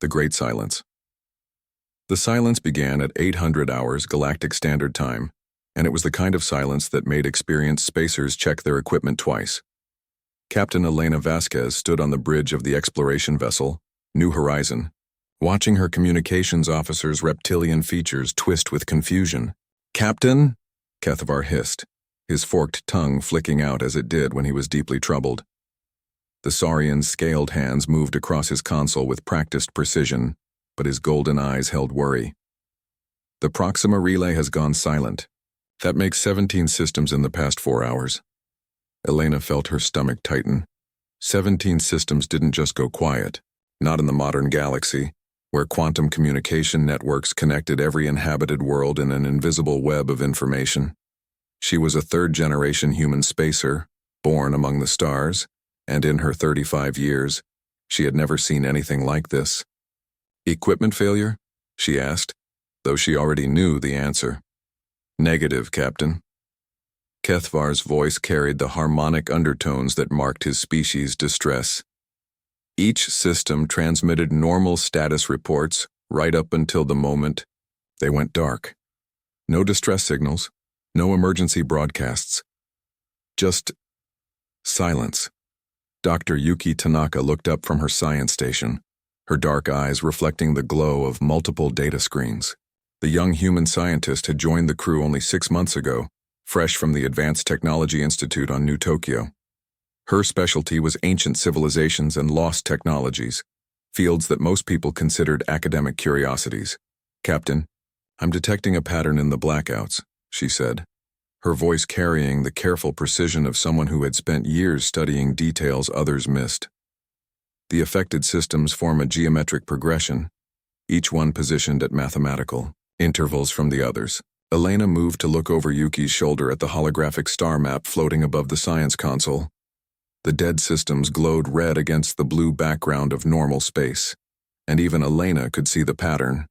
The Great Silence. The silence began at 800 hours Galactic Standard Time, and it was the kind of silence that made experienced spacers check their equipment twice. Captain Elena Vasquez stood on the bridge of the exploration vessel, New Horizon, watching her communications officer's reptilian features twist with confusion. "Captain?" Kethvar hissed, his forked tongue flicking out as it did when he was deeply troubled. The Saurian's scaled hands moved across his console with practiced precision, but his golden eyes held worry. "The Proxima relay has gone silent. That makes 17 systems in the past 4 hours." Elena felt her stomach tighten. 17 systems didn't just go quiet, not in the modern galaxy, where quantum communication networks connected every inhabited world in an invisible web of information. She was a third-generation human spacer, born among the stars, and in her 35 years, she had never seen anything like this. "Equipment failure?" she asked, though she already knew the answer. "Negative, Captain." Kethvar's voice carried the harmonic undertones that marked his species' distress. Each system transmitted normal status reports right up until the moment they went dark. No distress signals, no emergency broadcasts. Just silence. Dr. Yuki Tanaka looked up from her science station, her dark eyes reflecting the glow of multiple data screens. The young human scientist had joined the crew only 6 months ago, fresh from the Advanced Technology Institute on New Tokyo. Her specialty was ancient civilizations and lost technologies, fields that most people considered academic curiosities. "Captain, I'm detecting a pattern in the blackouts," she said, her voice carrying the careful precision of someone who had spent years studying details others missed. The affected systems form a geometric progression, each one positioned at mathematical intervals from the others. Elena moved to look over Yuki's shoulder at the holographic star map floating above the science console. The dead systems glowed red against the blue background of normal space, and even Elena could see the pattern.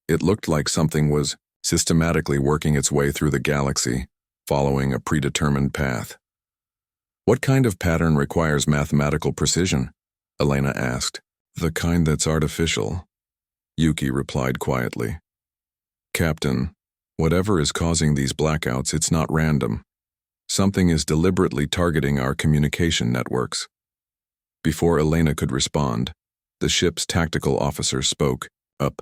It looked like something was systematically working its way through the galaxy, following a predetermined path. "What kind of pattern requires mathematical precision?" Elena asked. "The kind that's artificial," Yuki replied quietly. "Captain, whatever is causing these blackouts, it's not random. Something is deliberately targeting our communication networks." Before Elena could respond, the ship's tactical officer spoke up.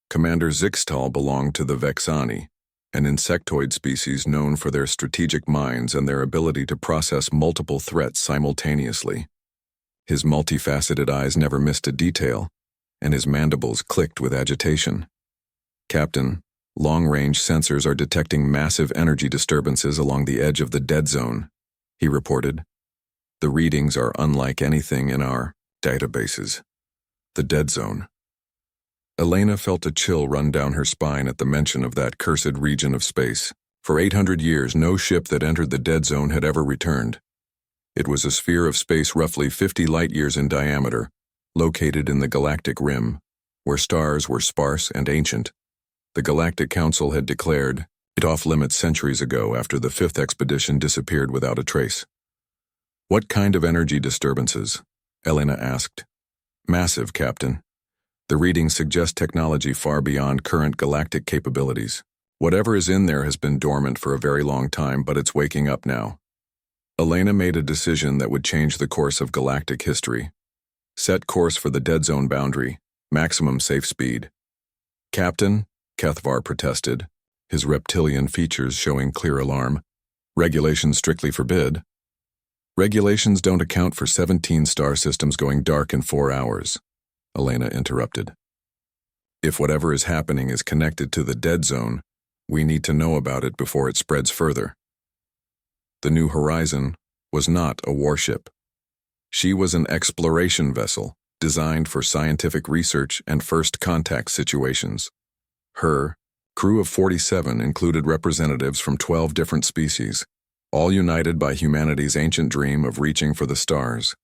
Commander Zixtal belonged to the Vexani, an insectoid species known for their strategic minds and their ability to process multiple threats simultaneously. His multifaceted eyes never missed a detail, and his mandibles clicked with agitation. "Captain, long-range sensors are detecting massive energy disturbances along the edge of the dead zone," he reported. "The readings are unlike anything in our databases." The dead zone. Elena felt a chill run down her spine at the mention of that cursed region of space. For 800 years, no ship that entered the dead zone had ever returned. It was a sphere of space roughly 50 light-years in diameter, located in the galactic rim, where stars were sparse and ancient. The Galactic Council had declared it off-limits centuries ago after the 5th expedition disappeared without a trace. "What kind of energy disturbances?" Elena asked. "Massive, Captain. The readings suggest technology far beyond current galactic capabilities. Whatever is in there has been dormant for a very long time, but it's waking up now." Elena made a decision that would change the course of galactic history. "Set course for the dead zone boundary, maximum safe speed." "Captain," Kethvar protested, his reptilian features showing clear alarm. "Regulations strictly forbid." "Regulations don't account for 17 star systems going dark in 4 hours, Elena interrupted. "If whatever is happening is connected to the dead zone, we need to know about it before it spreads further." The New Horizon was not a warship. She was an exploration vessel designed for scientific research and first contact situations. Her crew of 47 included representatives from 12 different species, all united by humanity's ancient dream of reaching for the stars.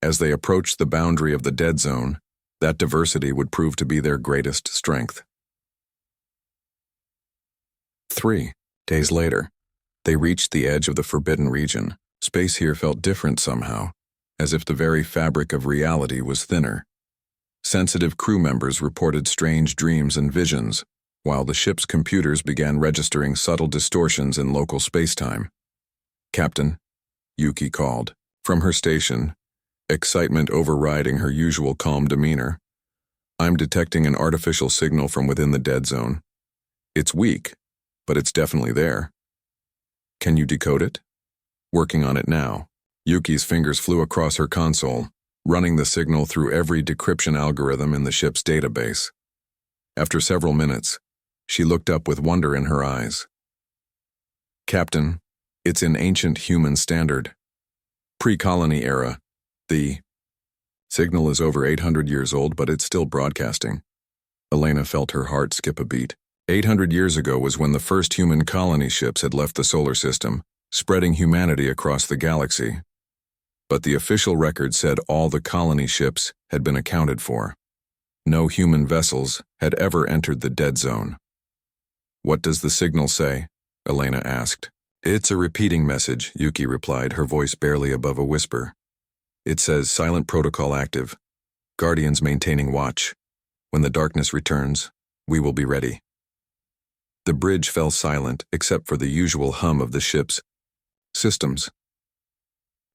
As they approached the boundary of the dead zone, that diversity would prove to be their greatest strength. 3 days later, they reached the edge of the forbidden region. Space here felt different somehow, as if the very fabric of reality was thinner. Sensitive crew members reported strange dreams and visions, while the ship's computers began registering subtle distortions in local spacetime. "Captain," Yuki called. From her station, excitement overriding her usual calm demeanor, "I'm detecting an artificial signal from within the dead zone. It's weak, but it's definitely there. Can you decode it?" "Working on it now." Yuki's fingers flew across her console, running the signal through every decryption algorithm in the ship's database. After several minutes, she looked up with wonder in her eyes. "Captain, it's in ancient human standard. Pre-colony era. The signal is over 800 years old, but it's still broadcasting." Elena felt her heart skip a beat. 800 years ago was when the first human colony ships had left the solar system, spreading humanity across the galaxy. But the official record said all the colony ships had been accounted for. No human vessels had ever entered the dead zone. "What does the signal say?" Elena asked. "It's a repeating message," Yuki replied, her voice barely above a whisper. "It says silent protocol active. Guardians maintaining watch. When the darkness returns, we will be ready." The bridge fell silent except for the usual hum of the ship's systems.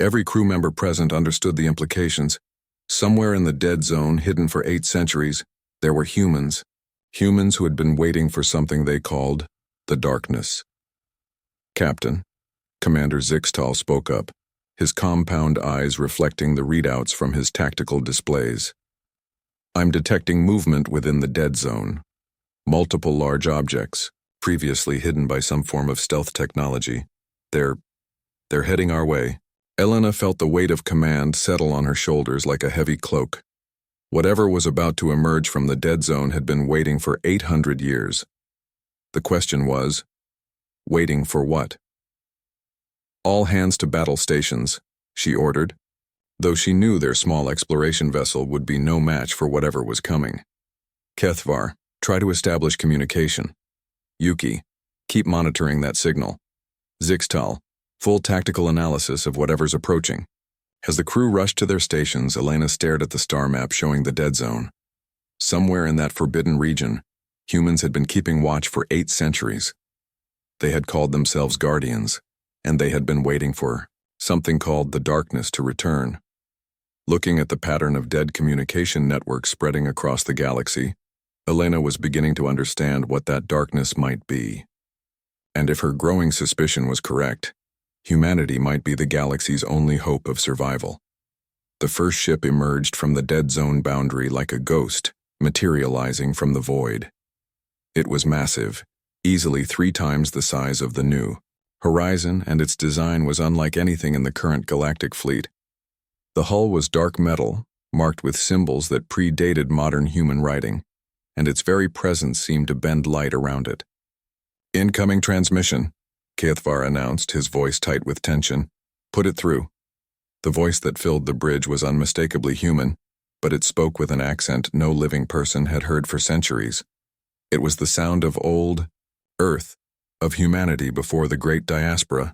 Every crew member present understood the implications. Somewhere in the dead zone, hidden for 8 centuries, there were humans. Humans who had been waiting for something they called the darkness. "Captain," Commander Zixtal spoke up, his compound eyes reflecting the readouts from his tactical displays. "I'm detecting movement within the dead zone. Multiple large objects, previously hidden by some form of stealth technology. They're heading our way." Elena felt the weight of command settle on her shoulders like a heavy cloak. Whatever was about to emerge from the dead zone had been waiting for 800 years. The question was, waiting for what? "All hands to battle stations," she ordered, though she knew their small exploration vessel would be no match for whatever was coming. "Kethvar, try to establish communication. Yuki, keep monitoring that signal. Zixtal, full tactical analysis of whatever's approaching." As the crew rushed to their stations, Elena stared at the star map showing the dead zone. Somewhere in that forbidden region, humans had been keeping watch for 8 centuries. They had called themselves Guardians, and they had been waiting for something called the darkness to return. Looking at the pattern of dead communication networks spreading across the galaxy, Elena was beginning to understand what that darkness might be. And if her growing suspicion was correct, humanity might be the galaxy's only hope of survival. The first ship emerged from the dead zone boundary like a ghost, materializing from the void. It was massive, easily 3 times the size of the new Horizon, and its design was unlike anything in the current Galactic fleet. The hull was dark metal, marked with symbols that predated modern human writing, and its very presence seemed to bend light around it. "Incoming transmission," Kethvar announced, his voice tight with tension. "Put it through." The voice that filled the bridge was unmistakably human, but it spoke with an accent no living person had heard for centuries. It was the sound of old Earth, of humanity before the great diaspora,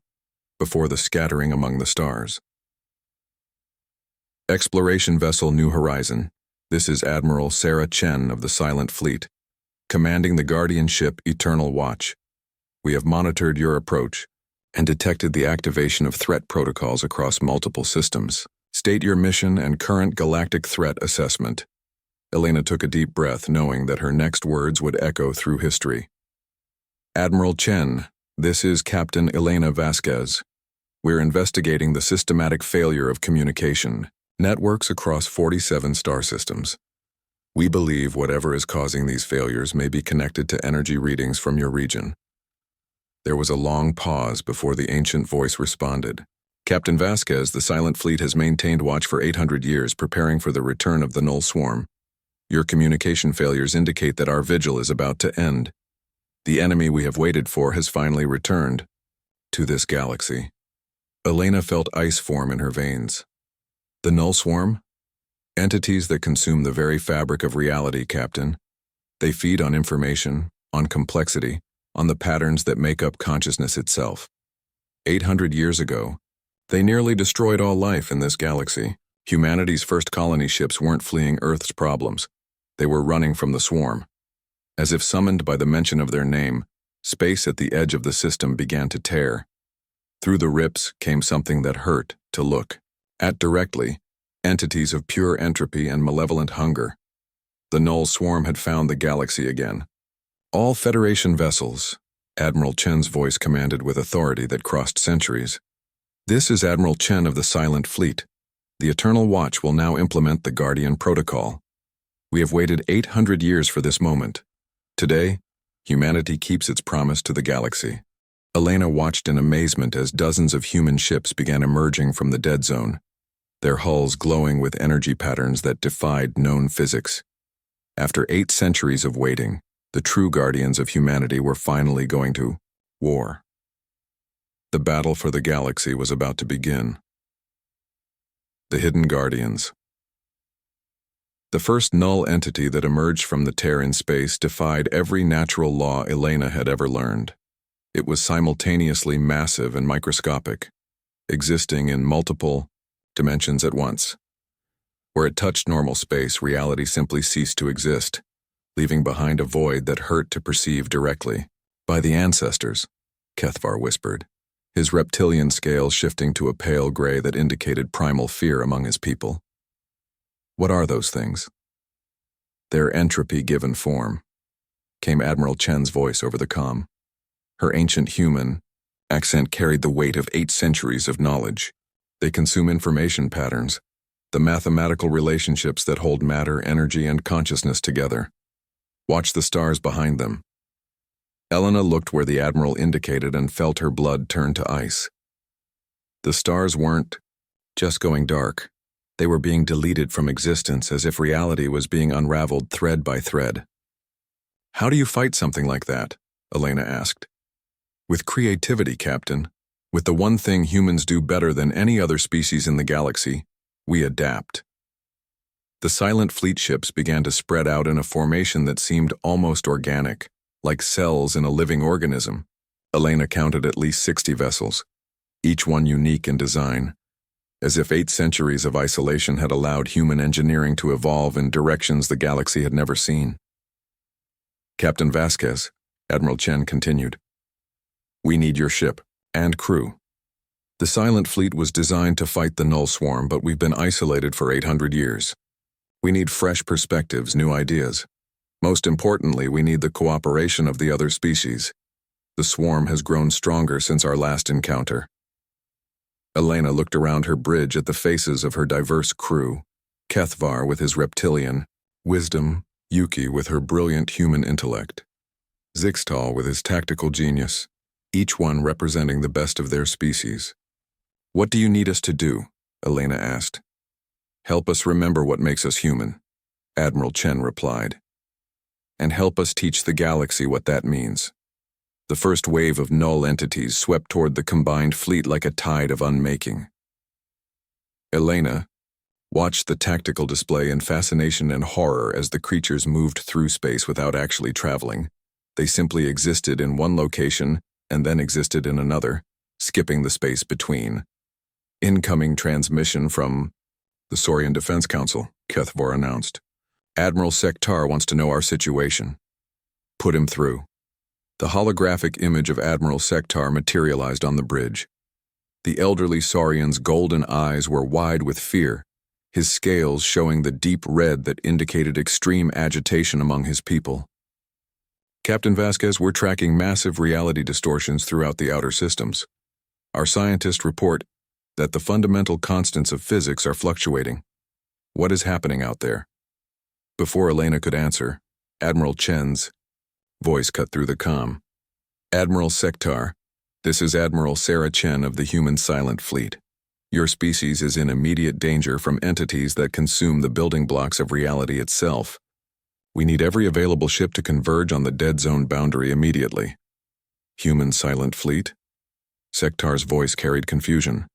before the scattering among the stars. "Exploration vessel New Horizon. This is Admiral Sarah Chen of the Silent Fleet, commanding the Guardian ship Eternal Watch. We have monitored your approach and detected the activation of threat protocols across multiple systems. State your mission and current galactic threat assessment." Elena took a deep breath, knowing that her next words would echo through history. "Admiral Chen, this is Captain Elena Vasquez. We're investigating the systematic failure of communication networks across 47 star systems. We believe whatever is causing these failures may be connected to energy readings from your region." There was a long pause before the ancient voice responded. "Captain Vasquez, the Silent Fleet has maintained watch for 800 years, preparing for the return of the Null Swarm. Your communication failures indicate that our vigil is about to end. The enemy we have waited for has finally returned to this galaxy." Elena felt ice form in her veins. "The Null Swarm? Entities that consume the very fabric of reality, Captain. They feed on information, on complexity, on the patterns that make up consciousness itself. 800 years ago, they nearly destroyed all life in this galaxy. Humanity's first colony ships weren't fleeing Earth's problems. They were running from the swarm. As if summoned by the mention of their name, space at the edge of the system began to tear. Through the rips came something that hurt to look at directly, entities of pure entropy and malevolent hunger. The null swarm had found the galaxy again. All Federation vessels, Admiral Chen's voice commanded with authority that crossed centuries. This is Admiral Chen of the Silent Fleet. The Eternal Watch will now implement the Guardian Protocol. We have waited 800 years for this moment. Today, humanity keeps its promise to the galaxy. Elena watched in amazement as dozens of human ships began emerging from the dead zone, their hulls glowing with energy patterns that defied known physics. After 8 centuries of waiting, the true guardians of humanity were finally going to war. The battle for the galaxy was about to begin. The Hidden Guardians. The first null entity that emerged from the tear in space defied every natural law Elena had ever learned. It was simultaneously massive and microscopic, existing in multiple dimensions at once. Where it touched normal space, reality simply ceased to exist, leaving behind a void that hurt to perceive directly. By the ancestors, Kethvar whispered, his reptilian scales shifting to a pale gray that indicated primal fear among his people. What are those things? Their entropy given form, came Admiral Chen's voice over the comm. Her ancient human accent carried the weight of 8 centuries of knowledge. They consume information patterns, the mathematical relationships that hold matter, energy, and consciousness together. Watch the stars behind them. Elena looked where the Admiral indicated and felt her blood turn to ice. The stars weren't just going dark. They were being deleted from existence as if reality was being unraveled thread by thread. How do you fight something like that? Elena asked. With creativity, Captain. With the one thing humans do better than any other species in the galaxy, we adapt. The Silent Fleet ships began to spread out in a formation that seemed almost organic, like cells in a living organism. Elena counted at least 60 vessels, each one unique in design, as if 8 centuries of isolation had allowed human engineering to evolve in directions the galaxy had never seen. Captain Vasquez, Admiral Chen continued, we need your ship and crew. The Silent Fleet was designed to fight the Null Swarm, but we've been isolated for 800 years. We need fresh perspectives, new ideas. Most importantly, we need the cooperation of the other species. The swarm has grown stronger since our last encounter. Elena looked around her bridge at the faces of her diverse crew, Kethvar with his reptilian wisdom, Yuki with her brilliant human intellect, Zixtal with his tactical genius, each one representing the best of their species. What do you need us to do? Elena asked. Help us remember what makes us human, Admiral Chen replied. And help us teach the galaxy what that means. The first wave of null entities swept toward the combined fleet like a tide of unmaking. Elena watched the tactical display in fascination and horror as the creatures moved through space without actually traveling. They simply existed in one location and then existed in another, skipping the space between. Incoming transmission from the Saurian Defense Council, Kethvar announced. Admiral Sektar wants to know our situation. Put him through. The holographic image of Admiral Sektar materialized on the bridge. The elderly Saurian's golden eyes were wide with fear, his scales showing the deep red that indicated extreme agitation among his people. Captain Vasquez, we're tracking massive reality distortions throughout the outer systems. Our scientists report that the fundamental constants of physics are fluctuating. What is happening out there? Before Elena could answer, Admiral Chen's voice cut through the comm. Admiral Sektar, this is Admiral Sarah Chen of the human Silent Fleet. Your species is in immediate danger from entities that consume the building blocks of reality itself. We need every available ship to converge on the dead zone boundary immediately. Human Silent Fleet? Sektar's voice carried confusion.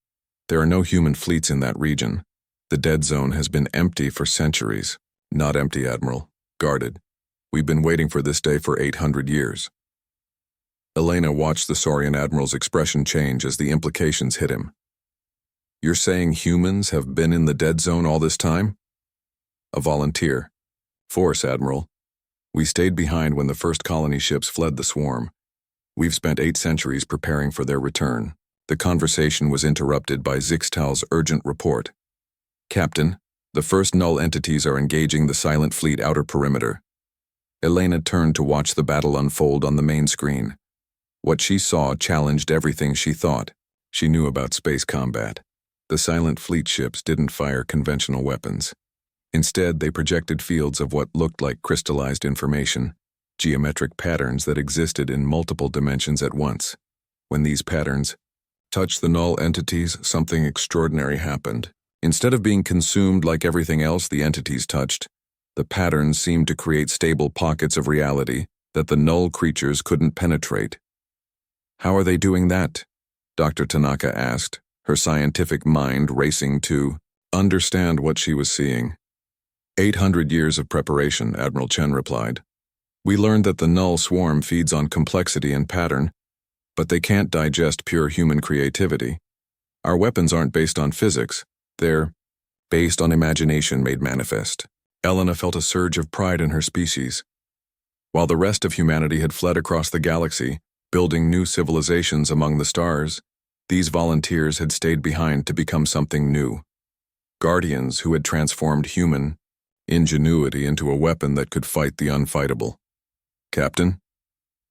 There are no human fleets in that region. The dead zone has been empty for centuries. Not empty, Admiral. Guarded. We've been waiting for this day for 800 years. Elena watched the Saurian Admiral's expression change as the implications hit him. You're saying humans have been in the dead zone all this time? A volunteer, Force, Admiral. We stayed behind when the first colony ships fled the swarm. We've spent 8 centuries preparing for their return. The conversation was interrupted by Zixtal's urgent report. Captain, the first null entities are engaging the Silent Fleet outer perimeter. Elena turned to watch the battle unfold on the main screen. What she saw challenged everything she thought she knew about space combat. The Silent Fleet ships didn't fire conventional weapons. Instead, they projected fields of what looked like crystallized information, geometric patterns that existed in multiple dimensions at once. When these patterns touched the null entities, something extraordinary happened. Instead of being consumed like everything else the entities touched, the patterns seemed to create stable pockets of reality that the null creatures couldn't penetrate. How are they doing that? Dr. Tanaka asked, her scientific mind racing to understand what she was seeing. 800 years of preparation, Admiral Chen replied. We learned that the null swarm feeds on complexity and pattern, but they can't digest pure human creativity. Our weapons aren't based on physics. They're based on imagination made manifest. Elena felt a surge of pride in her species. While the rest of humanity had fled across the galaxy, building new civilizations among the stars, these volunteers had stayed behind to become something new. Guardians who had transformed human ingenuity into a weapon that could fight the unfightable. Captain?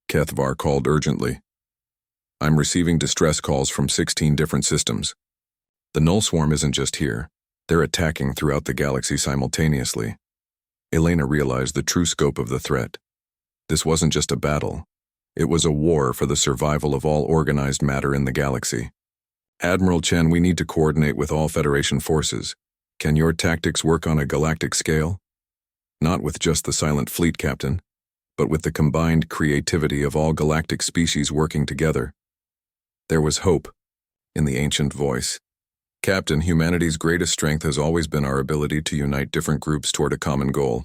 Kethvar called urgently. I'm receiving distress calls from 16 different systems. The null swarm isn't just here. They're attacking throughout the galaxy simultaneously. Elena realized the true scope of the threat. This wasn't just a battle. It was a war for the survival of all organized matter in the galaxy. Admiral Chen, we need to coordinate with all Federation forces. Can your tactics work on a galactic scale? Not with just the Silent Fleet, Captain, but with the combined creativity of all galactic species working together. There was hope in the ancient voice. Captain, humanity's greatest strength has always been our ability to unite different groups toward a common goal.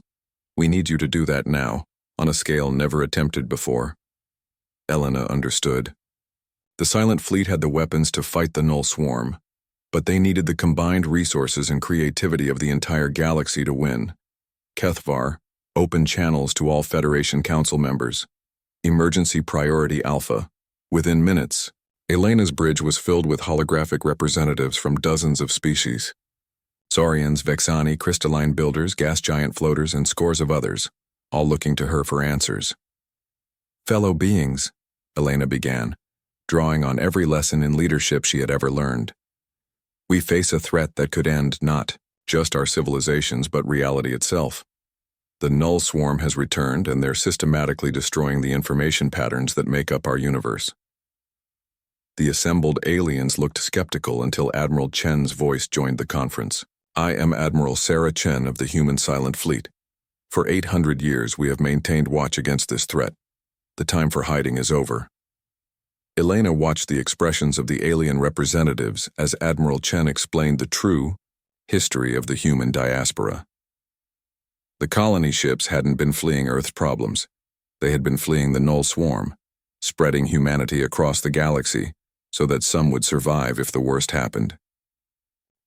We need you to do that now, on a scale never attempted before. Elena understood. The Silent Fleet had the weapons to fight the null swarm, but they needed the combined resources and creativity of the entire galaxy to win. Kethvar, open channels to all Federation Council members. Emergency Priority Alpha. Within minutes, Elena's bridge was filled with holographic representatives from dozens of species. Saurians, Vexani, crystalline builders, gas giant floaters, and scores of others, all looking to her for answers. Fellow beings, Elena began, drawing on every lesson in leadership she had ever learned. We face a threat that could end not just our civilizations but reality itself. The null swarm has returned and they're systematically destroying the information patterns that make up our universe. The assembled aliens looked skeptical until Admiral Chen's voice joined the conference. I am Admiral Sarah Chen of the Human Silent Fleet. For 800 years we have maintained watch against this threat. The time for hiding is over. Elena watched the expressions of the alien representatives as Admiral Chen explained the true history of the human diaspora. The colony ships hadn't been fleeing Earth's problems. They had been fleeing the null swarm, spreading humanity across the galaxy so that some would survive if the worst happened.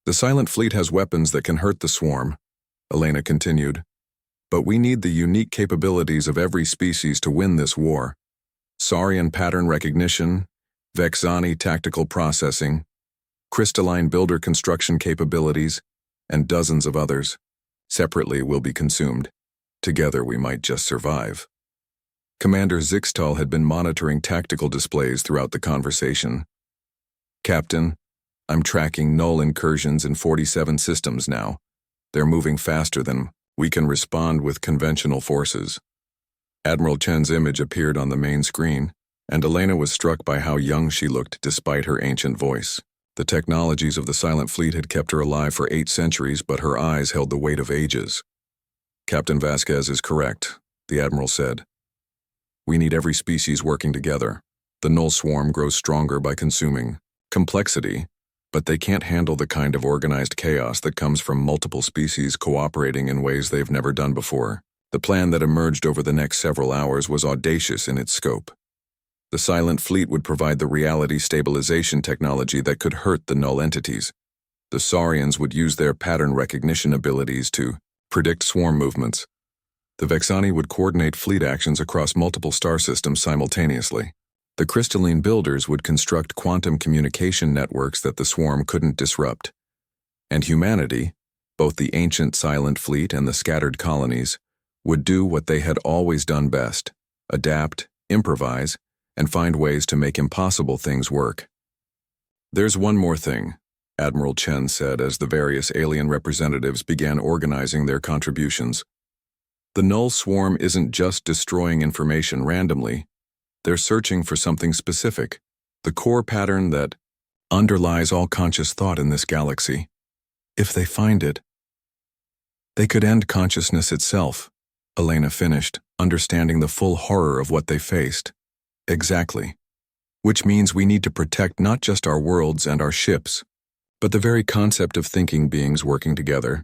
The Silent Fleet has weapons that can hurt the swarm, Elena continued. But we need the unique capabilities of every species to win this war. Saurian pattern recognition, Vexani tactical processing, crystalline builder construction capabilities, and dozens of others. Separately we'll be consumed. Together we might just survive. Commander Zixtal had been monitoring tactical displays throughout the conversation. Captain, I'm tracking null incursions in 47 systems now. They're moving faster than we can respond with conventional forces. Admiral Chen's image appeared on the main screen, and Elena was struck by how young she looked despite her ancient voice. The technologies of the Silent Fleet had kept her alive for 8 centuries, but her eyes held the weight of ages. Captain Vasquez is correct, the Admiral said. We need every species working together. The null swarm grows stronger by consuming complexity, but they can't handle the kind of organized chaos that comes from multiple species cooperating in ways they've never done before. The plan that emerged over the next several hours was audacious in its scope. The Silent Fleet would provide the reality stabilization technology that could hurt the null entities. The Saurians would use their pattern recognition abilities to predict swarm movements. The Vexani would coordinate fleet actions across multiple star systems simultaneously. The crystalline builders would construct quantum communication networks that the swarm couldn't disrupt. And humanity, both the ancient silent fleet and the scattered colonies, would do what they had always done best: adapt, improvise, and find ways to make impossible things work. "There's one more thing," Admiral Chen said as the various alien representatives began organizing their contributions. "The Null Swarm isn't just destroying information randomly. They're searching for something specific, the core pattern that underlies all conscious thought in this galaxy. If they find it, they could end consciousness itself," Elena finished, understanding the full horror of what they faced. "Exactly. Which means we need to protect not just our worlds and our ships, but the very concept of thinking beings working together."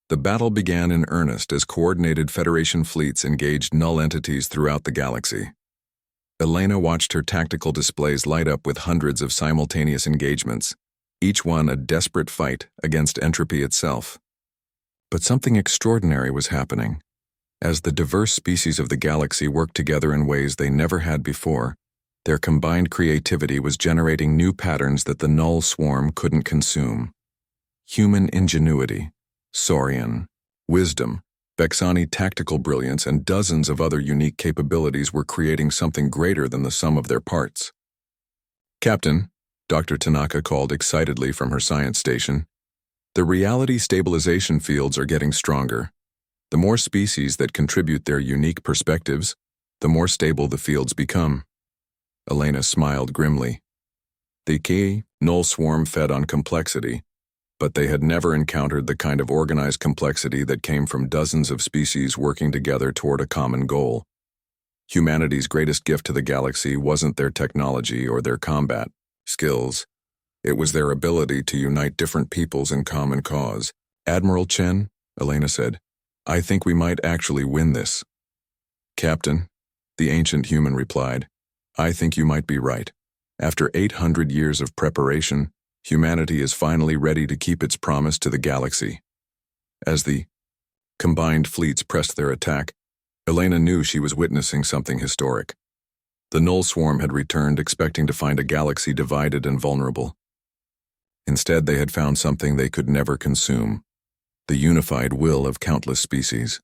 The battle began in earnest as coordinated Federation fleets engaged null entities throughout the galaxy. Elena watched her tactical displays light up with hundreds of simultaneous engagements, each one a desperate fight against entropy itself. But something extraordinary was happening. As the diverse species of the galaxy worked together in ways they never had before, their combined creativity was generating new patterns that the Null Swarm couldn't consume. Human ingenuity, Saurian wisdom, Vexani tactical brilliance, and dozens of other unique capabilities were creating something greater than the sum of their parts. "Captain," Dr. Tanaka called excitedly from her science station, "the reality stabilization fields are getting stronger. The more species that contribute their unique perspectives, the more stable the fields become." Elena smiled grimly. The key Null Swarm fed on complexity, but they had never encountered the kind of organized complexity that came from dozens of species working together toward a common goal. Humanity's greatest gift to the galaxy wasn't their technology or their combat skills. It was their ability to unite different peoples in common cause. "Admiral Chen," Elena said, "I think we might actually win this." "Captain," the ancient human replied, "I think you might be right. After 800 years of preparation, humanity is finally ready to keep its promise to the galaxy." As the combined fleets pressed their attack, Elena knew she was witnessing something historic. The Null Swarm had returned expecting to find a galaxy divided and vulnerable. Instead, they had found something they could never consume: the unified will of countless species,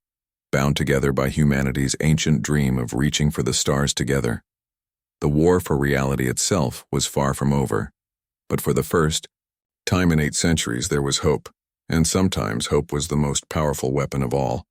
bound together by humanity's ancient dream of reaching for the stars together. The war for reality itself was far from over, but for the first time in 8 centuries there was hope, and sometimes hope was the most powerful weapon of all.